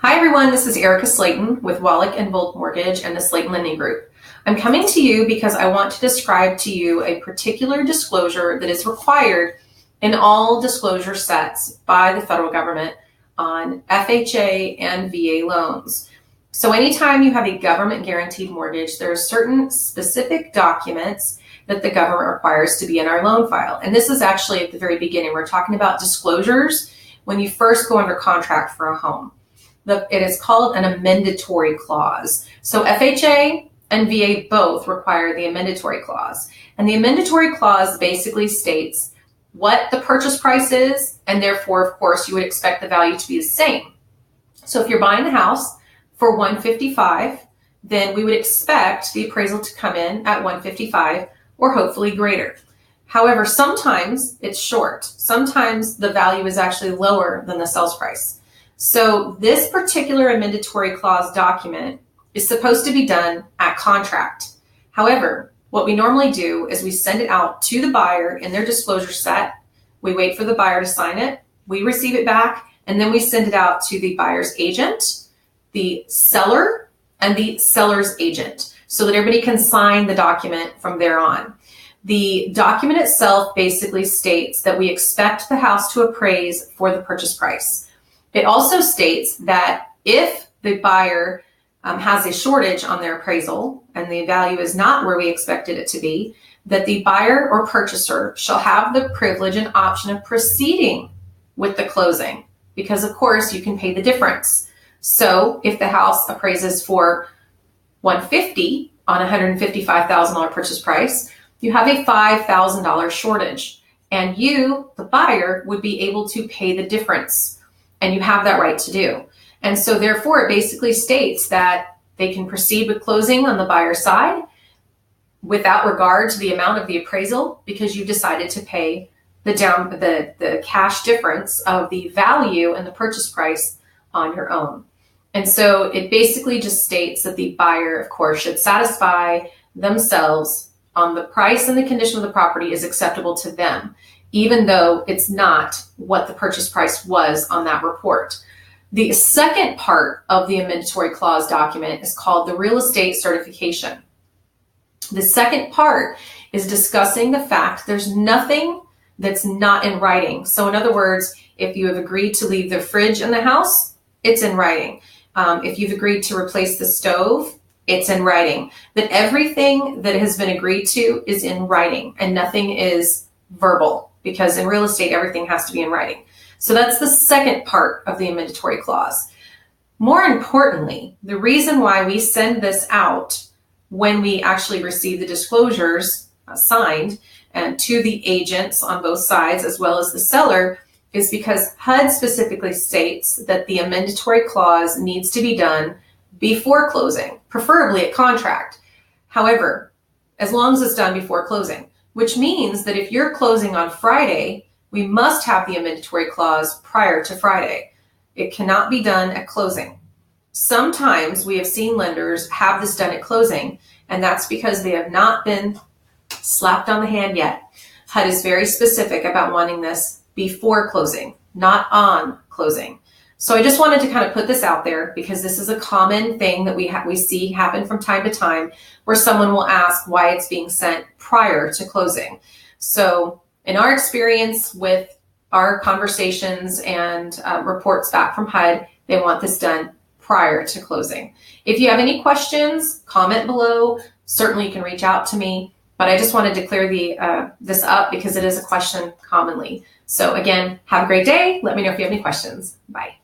Hi everyone, this is Erica Slayton with Wallach and Volk Mortgage and the Slayton Lending Group. I'm coming to you because I want to describe to you a particular disclosure that is required in all disclosure sets by the federal government on FHA and VA loans. So anytime you have a government guaranteed mortgage, there are certain specific documents that the government requires to be in our loan file. And this is actually at the very beginning. We're talking about disclosures when you first go under contract for a home. It is called an amendatory clause. So FHA and VA both require the amendatory clause. And the amendatory clause basically states what the purchase price is, and therefore, of course, you would expect the value to be the same. So if you're buying the house for $155,000, then we would expect the appraisal to come in at $155,000 or hopefully greater. However, sometimes it's short. Sometimes the value is actually lower than the sales price. So this particular amendatory clause document is supposed to be done at contract. However, what we normally do is we send it out to the buyer in their disclosure set. We wait for the buyer to sign it. We receive it back, and then we send it out to the buyer's agent, the seller, and the seller's agent so that everybody can sign the document from there on. The document itself basically states that we expect the house to appraise for the purchase price. It also states that if the buyer has a shortage on their appraisal and the value is not where we expected it to be, that the buyer or purchaser shall have the privilege and option of proceeding with the closing, because of course you can pay the difference. So if the house appraises for $150,000 on a $155,000 purchase price, you have a $5,000 shortage, and you, the buyer, would be able to pay the difference. And you have that right to do. And so therefore, it basically states that they can proceed with closing on the buyer's side without regard to the amount of the appraisal, because you decided to pay the cash difference of the value and the purchase price on your own. And so it basically just states that the buyer, of course, should satisfy themselves on the price and the condition of the property is acceptable to them, even though it's not what the purchase price was on that report. The second part of the amendatory clause document is called the real estate certification. The second part is discussing the fact there's nothing that's not in writing. So in other words, if you have agreed to leave the fridge in the house, it's in writing. If you've agreed to replace the stove, it's in writing. That everything that has been agreed to is in writing and nothing is verbal, because in real estate, everything has to be in writing. So that's the second part of the amendatory clause. More importantly, the reason why we send this out when we actually receive the disclosures signed and to the agents on both sides as well as the seller is because HUD specifically states that the amendatory clause needs to be done before closing, preferably at contract. However, as long as it's done before closing, which means that if you're closing on Friday, we must have the amendatory clause prior to Friday. It cannot be done at closing. Sometimes we have seen lenders have this done at closing, and that's because they have not been slapped on the hand yet. HUD is very specific about wanting this before closing, not on closing. So I just wanted to kind of put this out there because this is a common thing that we see happen from time to time where someone will ask why it's being sent prior to closing. So in our experience with our conversations and reports back from HUD, they want this done prior to closing. If you have any questions, comment below. Certainly you can reach out to me, but I just wanted to clear this up because it is a question commonly. So again, have a great day. Let me know if you have any questions. Bye.